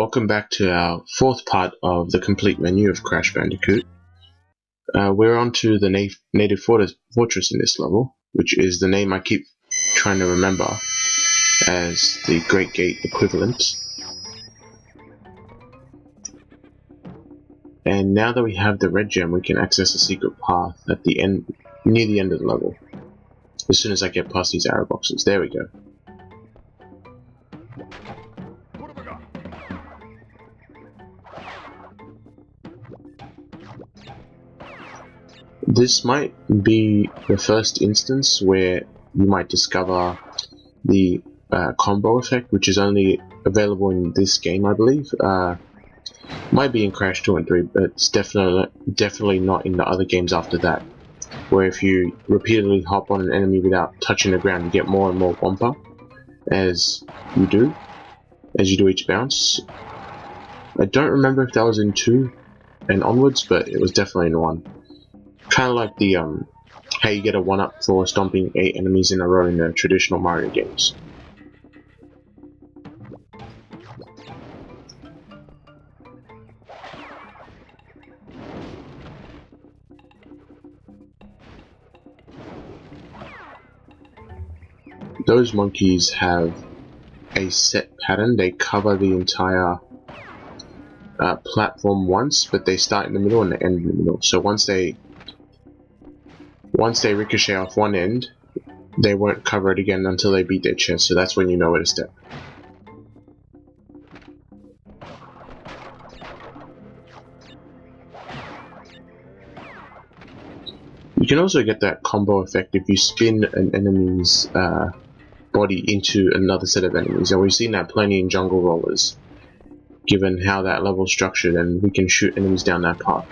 Welcome back to our fourth part of the complete menu of Crash Bandicoot. We're on to the native fortress in this level, which is the name I keep trying to remember as the Great Gate equivalent. And now that we have the red gem, we can access a secret path at the end, near the end of the level. As soon as I get past these arrow boxes, there we go. This might be the first instance where you might discover the combo effect, which is only available in this game, I believe. Might be in Crash 2 and 3, but it's definitely not in the other games after that, where if you repeatedly hop on an enemy without touching the ground, you get more and more bumper as you do each bounce. I don't remember if that was in 2 and onwards, but it was definitely in 1. Kind of like the how you get a 1-up for stomping 8 enemies in a row in the traditional Mario games. Those monkeys have a set pattern. They cover the entire platform once, but they start in the middle and they end in the middle. So once they ricochet off one end, they won't cover it again until they beat their chest, so that's when you know where to step. You can also get that combo effect if you spin an enemy's body into another set of enemies, and we've seen that plenty in Jungle Rollers, given how that level's structured, and we can shoot enemies down that path.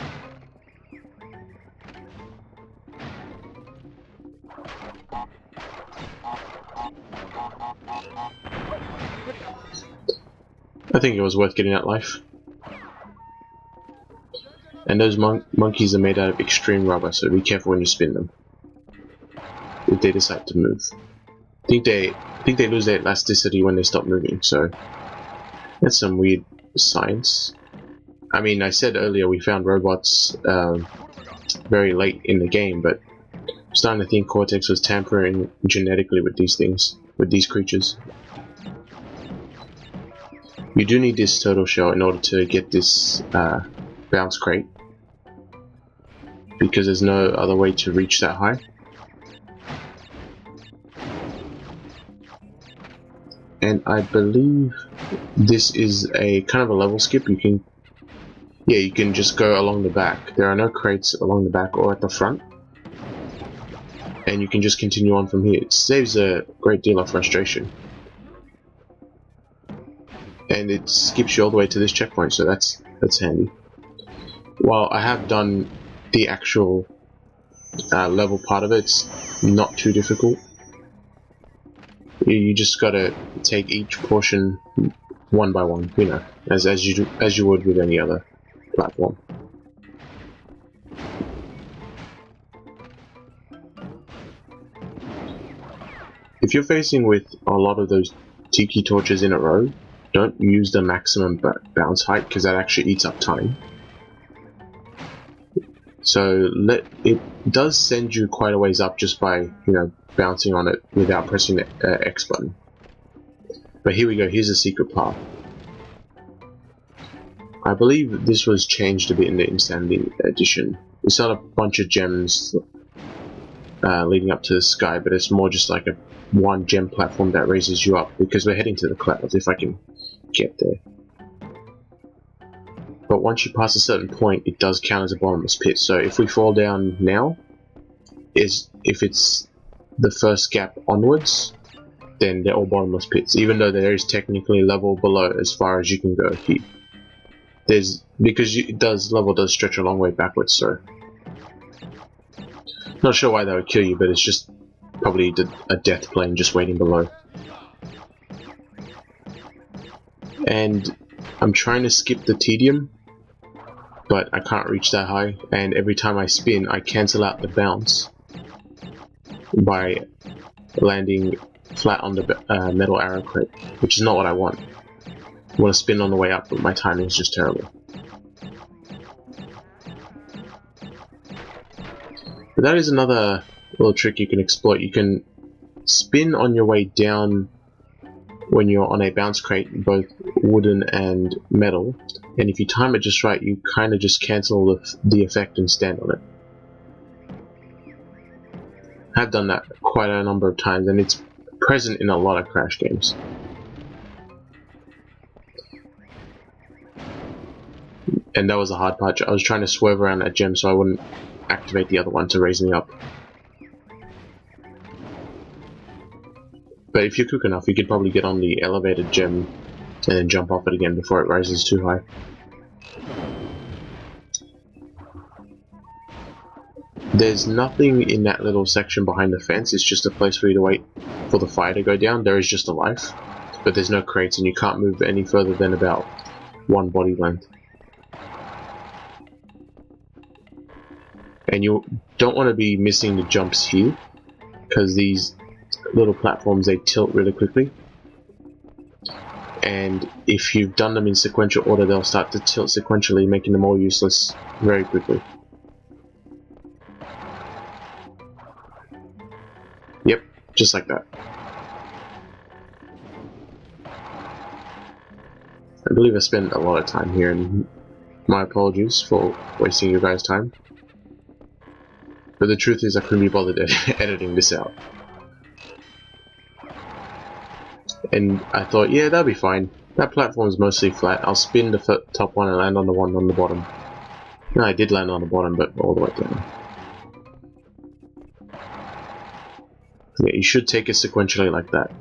I think it was worth getting that life. And those monkeys are made out of extreme rubber, so be careful when you spin them, if they decide to move. I think they lose their elasticity when they stop moving, so that's some weird science. I mean, I said earlier we found robots very late in the game, but I'm starting to think Cortex was tampering genetically with these things, with these creatures. You do need this turtle shell in order to get this bounce crate, because there's no other way to reach that high. And I believe this is a kind of a level skip. You can just go along the back. There are no crates along the back or at the front, and you can just continue on from here. It saves a great deal of frustration. And it skips you all the way to this checkpoint, so that's handy. While I have done the actual level part of it, it's not too difficult. You just gotta take each portion one by one, you know, as you would with any other platform. If you're facing with a lot of those tiki torches in a row, don't use the maximum bounce height, because that actually eats up time. So it does send you quite a ways up just by, you know, bouncing on it without pressing the X button. But here we go, here's a secret path. I believe this was changed a bit in the Insanity edition. It's not a bunch of gems leading up to the sky, but it's more just like a one gem platform that raises you up, because we're heading to the clouds, if I can get there. But once you pass a certain point, it does count as a bottomless pit. So if we fall down now, if it's the first gap onwards, then they're all bottomless pits, even though there is technically level below as far as you can go here. Because level does stretch a long way backwards, so not sure why that would kill you, but it's just probably a death plane just waiting below. And I'm trying to skip the tedium, but I can't reach that high, and every time I spin I cancel out the bounce by landing flat on the metal arrow crate, which is not what I want. want to spin on the way up, but my timing is just terrible. But that is another little trick you can exploit. You can spin on your way down when you're on a bounce crate, both wooden and metal, and if you time it just right, you kind of just cancel the effect and stand on it. I've done that quite a number of times, and it's present in a lot of Crash games. And that was a hard part. I was trying to swerve around that gem so I wouldn't activate the other one to raise me up. But if you're quick enough, you could probably get on the elevated gem and then jump off it again before it rises too high. There's nothing in that little section behind the fence. It's just a place for you to wait for the fire to go down. There is just a life, but there's no crates, and you can't move any further than about one body length. And you don't want to be missing the jumps here, because these little platforms, they tilt really quickly, and if you've done them in sequential order, they'll start to tilt sequentially, making them all useless very quickly. Yep, just like that. I believe I spent a lot of time here, and my apologies for wasting your guys' time. But the truth is, I couldn't be bothered editing this out. And I thought, yeah, that'll be fine. That platform is mostly flat. I'll spin the top one and land on the one on the bottom. No, I did land on the bottom, but all the way down. Yeah, you should take it sequentially like that.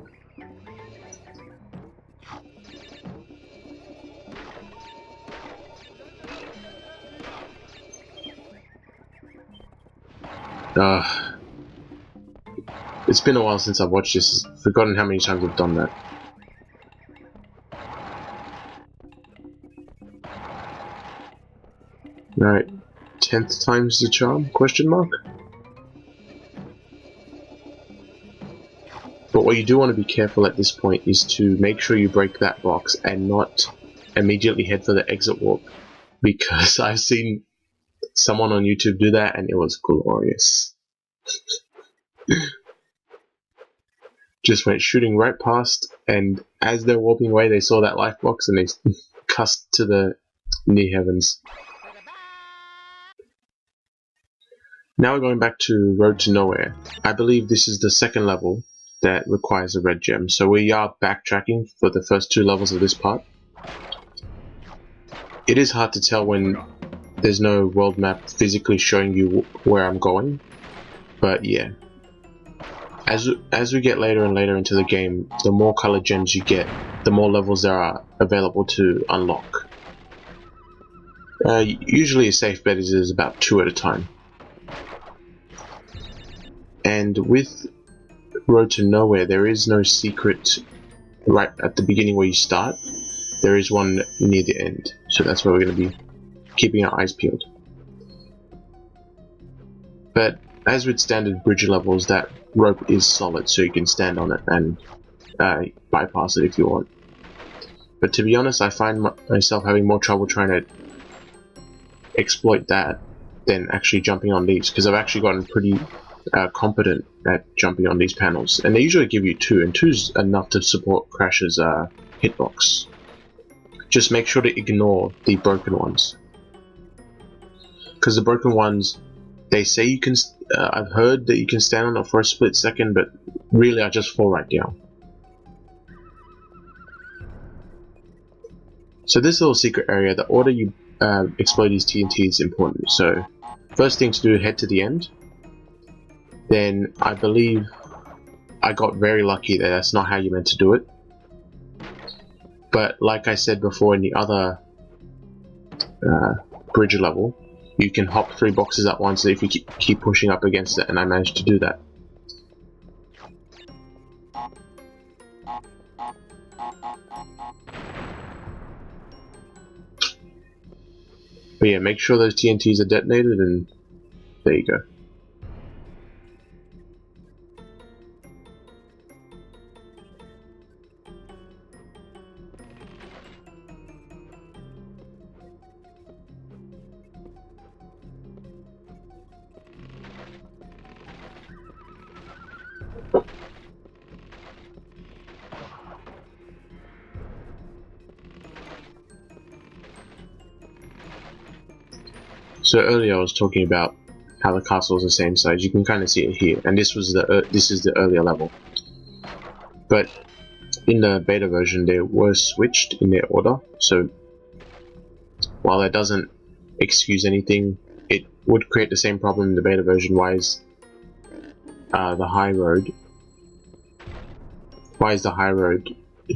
It's been a while since I've watched this. I've forgotten how many times I've done that. Alright, 10th time's the charm? Question mark? But what you do want to be careful at this point is to make sure you break that box and not immediately head for the exit warp, because I've seen someone on YouTube do that and it was glorious. Just went shooting right past, and as they're warping away they saw that life box and they cussed to the near heavens. Now we're going back to Road to Nowhere. I believe this is the second level that requires a red gem, so we are backtracking for the first two levels of this part. It is hard to tell when there's no world map physically showing you where I'm going, but yeah. As we get later and later into the game, the more colored gems you get, the more levels there are available to unlock. Usually a safe bet is about 2 at a time. And with Road to Nowhere, there is no secret right at the beginning where you start. There is one near the end, so that's where we're going to be keeping our eyes peeled. But as with standard bridge levels, that rope is solid, so you can stand on it and bypass it if you want. But to be honest, I find myself having more trouble trying to exploit that than actually jumping on these, because I've actually gotten pretty competent at jumping on these panels, and they usually give you 2, and 2's enough to support Crash's hitbox. Just make sure to ignore the broken ones, because the broken ones, they say you can, I've heard that you can stand on it for a split second, but really I just fall right down. So this little secret area, the order you explode these TNT is important. So first thing to do, head to the end. Then I believe I got very lucky that that's not how you meant to do it. But like I said before in the other bridge level, you can hop 3 boxes at once if you keep pushing up against it, and I managed to do that. But yeah, make sure those TNTs are detonated, and there you go. So earlier I was talking about how the castle is the same size. You can kind of see it here, and this is the earlier level. But in the beta version, they were switched in their order. So while that doesn't excuse anything, it would create the same problem in the beta version. Why is the high road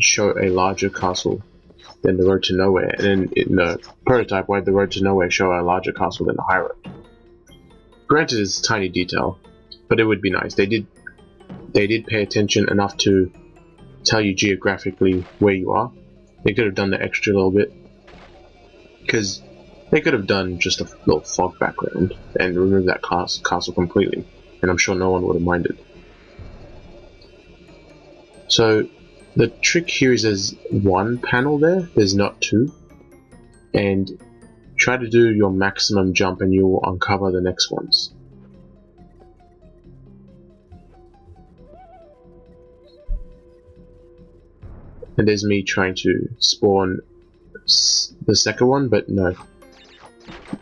show a larger castle than the road to nowhere? And then in the prototype, why did the road to nowhere show a larger castle than the high road? Granted, it's a tiny detail, but it would be nice. They did pay attention enough to tell you geographically where you are. They could have done the extra little bit, because they could have done just a little fog background and removed that castle completely, and I'm sure no one would have minded. So the trick here is there's one panel there's not two, and try to do your maximum jump and you will uncover the next ones. And there's me trying to spawn the second one, but no.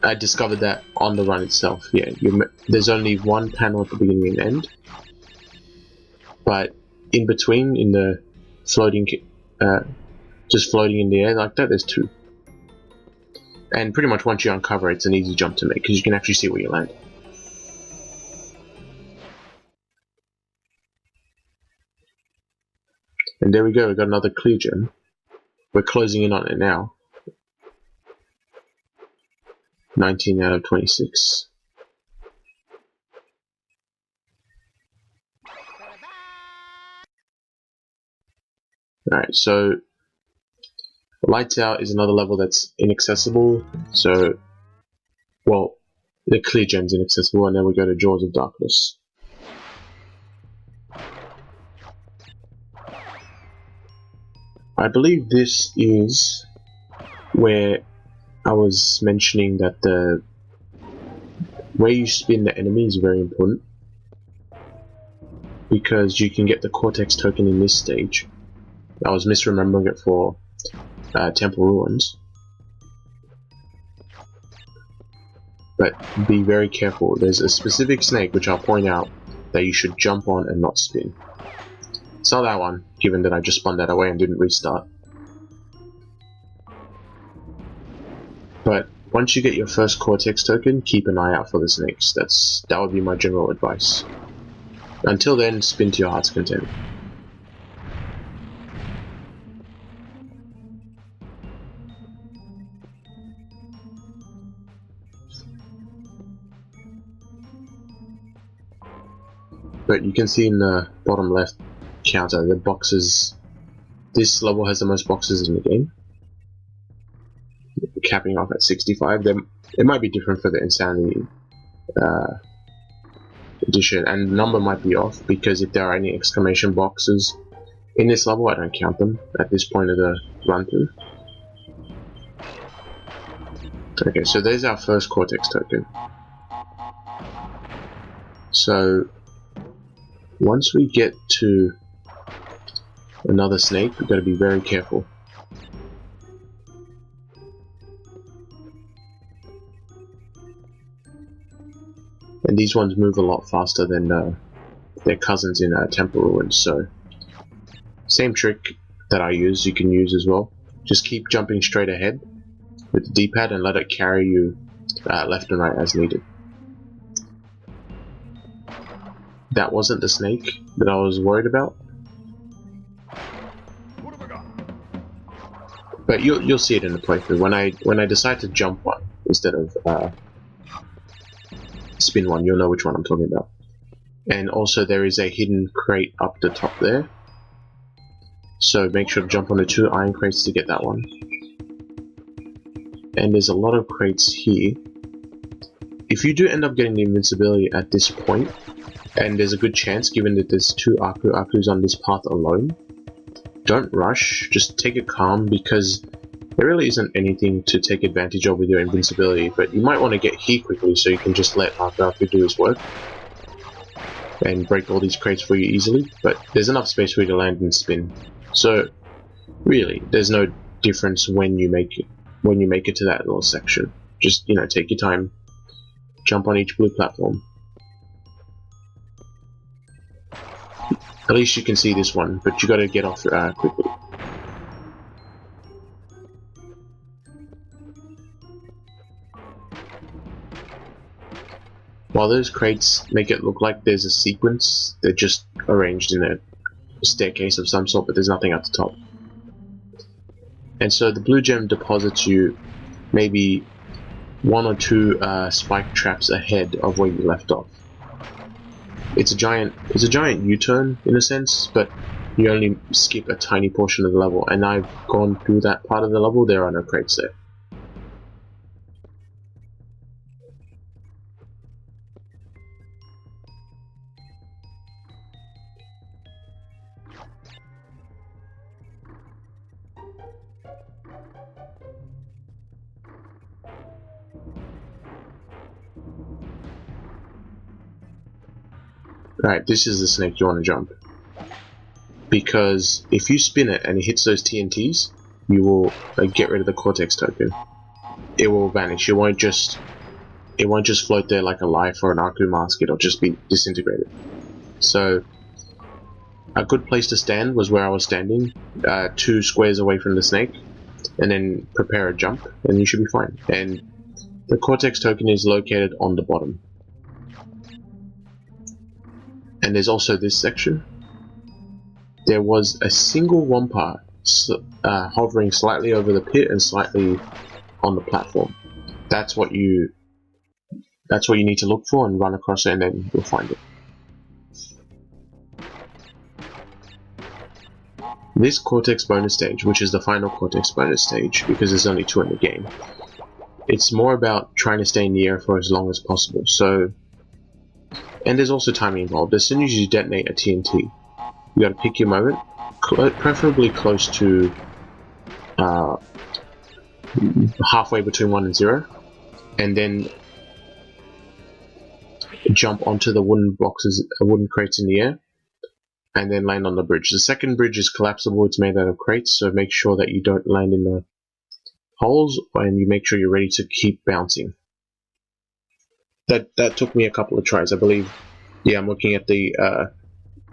I discovered that on the run itself. Yeah, there's only one panel at the beginning and end, but in between, in the floating, just floating in the air like that, there's two. And pretty much once you uncover it, it's an easy jump to make, because you can actually see where you land. And there we go, we got another clear gem. We're closing in on it now. 19 out of 26. Alright, so Lights Out is another level that's inaccessible. So, well, the clear gem's inaccessible, and then we go to Jaws of Darkness. I believe this is where I was mentioning that the way you spin the enemy is very important, because you can get the Cortex token in this stage. I was misremembering it for Temple Ruins, but be very careful. There's a specific snake which I'll point out that you should jump on and not spin. It's not that one, given that I just spun that away and didn't restart. But once you get your first Cortex token, keep an eye out for the snakes. That would be my general advice. Until then, spin to your heart's content. But you can see in the bottom left counter, the boxes. This level has the most boxes in the game, capping off at 65. It might be different for the Insanity edition, and the number might be off, because if there are any exclamation boxes in this level, I don't count them at this point of the run through. Okay, so there's our first Cortex token. So once we get to another snake, we've got to be very careful. And these ones move a lot faster than their cousins in Temple Ruins, so same trick that I use, you can use as well. Just keep jumping straight ahead with the D-pad and let it carry you left and right as needed. That wasn't the snake that I was worried about, but you'll see it in the playthrough when I decide to jump one instead of spin one. You'll know which one I'm talking about. And also there is a hidden crate up the top there, so make sure to jump on the 2 iron crates to get that one. And there's a lot of crates here. If you do end up getting the invincibility at this point, and there's a good chance given that there's 2 Akus on this path alone, don't rush, just take it calm, because there really isn't anything to take advantage of with your invincibility, but you might want to get here quickly so you can just let Aku do his work and break all these crates for you easily, but there's enough space for you to land and spin. So really, there's no difference when you make it to that little section. Just, you know, take your time, jump on each blue platform. At least you can see this one, but you gotta get off quickly. While those crates make it look like there's a sequence, they're just arranged in a staircase of some sort, but there's nothing at the top. And so the blue gem deposits you maybe 1 or 2 spike traps ahead of where you left off. It's a giant U-turn in a sense, but you only skip a tiny portion of the level, and I've gone through that part of the level. There are no crates there. Right, this is the snake you want to jump. Because if you spin it and it hits those TNTs, you will get rid of the Cortex token. It will vanish. It won't just float there like a life or an Aku mask. It'll just be disintegrated. So a good place to stand was where I was standing, 2 squares away from the snake, and then prepare a jump, and you should be fine. And the Cortex token is located on the bottom. And there's also this section. There was a single Wampa hovering slightly over the pit and slightly on the platform. That's what you need to look for and run across it, and then you'll find it. This Cortex bonus stage, which is the final Cortex bonus stage, because there's only 2 in the game, it's more about trying to stay in the air for as long as possible. And there's also timing involved. As soon as you detonate a TNT, you gotta pick your moment, preferably close to halfway between 1 and 0, and then jump onto the wooden crates in the air, and then land on the bridge. The second bridge is collapsible. It's made out of crates, so make sure that you don't land in the holes, and you make sure you're ready to keep bouncing. That took me a couple of tries, I believe. Yeah, I'm looking at the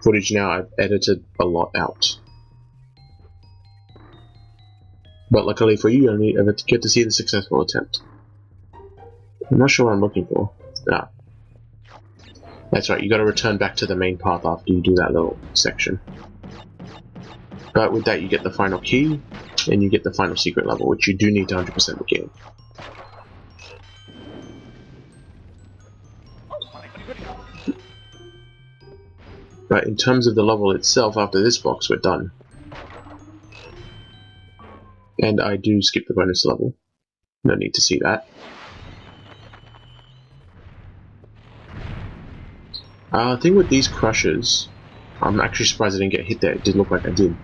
footage now. I've edited a lot out. But luckily for you, you only ever get to see the successful attempt. I'm not sure what I'm looking for. Ah. That's right, you gotta return back to the main path after you do that little section. But with that, you get the final key, and you get the final secret level, which you do need to 100% the game. But in terms of the level itself, after this box, we're done. And I do skip the bonus level. No need to see that. Thing with these crushes, I'm actually surprised I didn't get hit there. It did look like I did.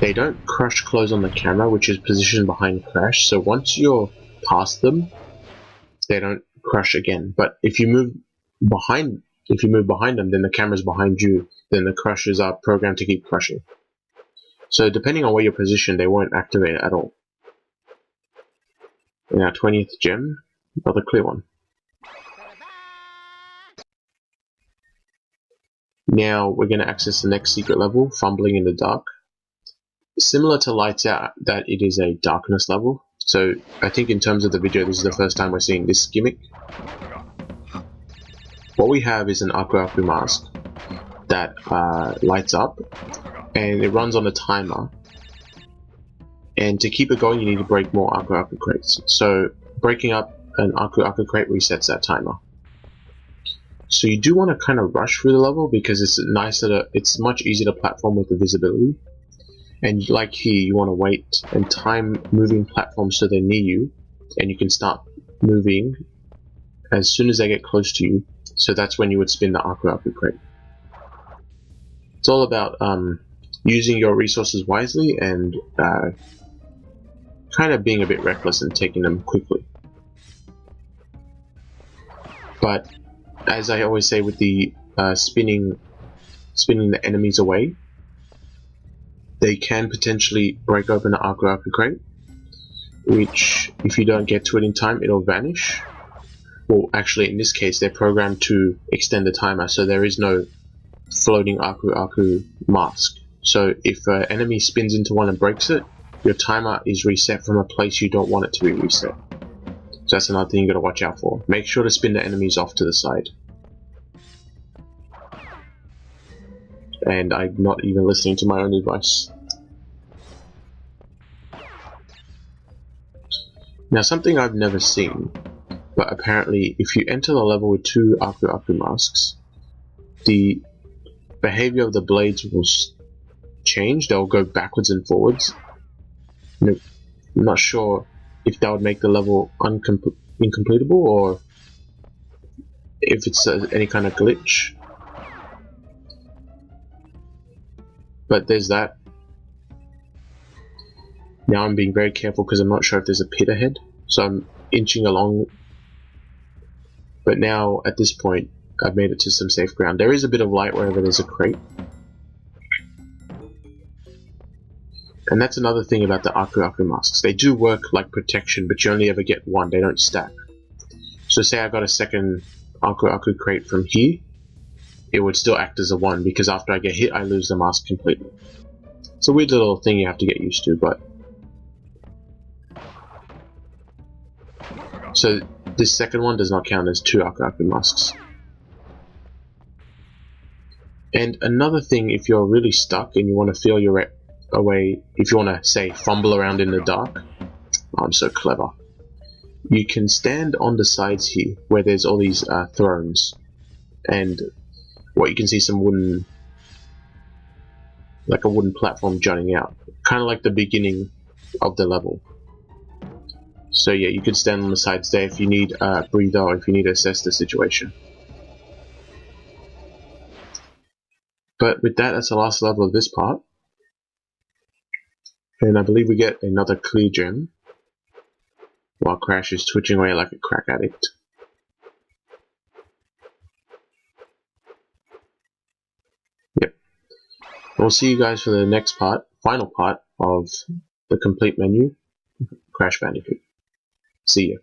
They don't crush close on the camera, which is positioned behind Crash, so once you're past them, they don't crush again. But if you move behind them, then the camera's behind you, then the crushes are programmed to keep crushing. So depending on where you're positioned, they won't activate it at all. And our 20th gem, another clear one. Now we're going to access the next secret level, Fumbling in the Dark. Similar to Lights Out, that it is a darkness level. So I think in terms of the video, this is the first time we're seeing this gimmick. What we have is an Aku mask that lights up, and it runs on a timer. And to keep it going, you need to break more Aku crates. So breaking up an Aku crate resets that timer. So you do want to kind of rush through the level because it's much easier to platform with the visibility. And like here, you want to wait and time moving platforms so they're near you, and you can start moving as soon as they get close to you. So that's when you would spin the Aku crate. It's all about using your resources wisely and kind of being a bit reckless and taking them quickly. But as I always say with the spinning the enemies away, they can potentially break open an Aku crate, which if you don't get to it in time, it'll vanish. well, actually in this case they're programmed to extend the timer, so there is no floating Aku Aku mask. So if an enemy spins into one and breaks it, your timer is reset from a place you don't want it to be reset. So that's another thing you gotta watch out for. Make sure to spin the enemies off to the side. And I'm not even listening to my own advice. Now something I've never seen, but apparently if you enter the level with 2 Aku Aku masks, the behavior of the blades will change. They'll go backwards and forwards. I'm not sure if that would make the level incompletable or if it's any kind of glitch. But there's that. Now I'm being very careful because I'm not sure if there's a pit ahead, so I'm inching along. But now at this point I've made it to some safe ground. There is a bit of light wherever there's a crate. And that's another thing about the Aku Aku masks. They do work like protection, but you only ever get one, they don't stack. So say I got a second Aku Aku crate from here, it would still act as a 1, because after I get hit I lose the mask completely. It's a weird little thing you have to get used to, but... So this second one does not count as 2 Aku Aku masks. And another thing, if you're really stuck and you want to feel your away, if you want to say fumble around in the dark, oh, I'm so clever, you can stand on the sides here where there's all these thrones, and what you can see some wooden, like a wooden platform jutting out, kind of like the beginning of the level. So yeah, you can stand on the sides there if you need a breather or if you need to assess the situation. But with that, that's the last level of this part. And I believe we get another clear gem, while Crash is twitching away like a crack addict. Yep. We'll see you guys for the next part, final part of the complete menu, Crash Bandicoot. See ya.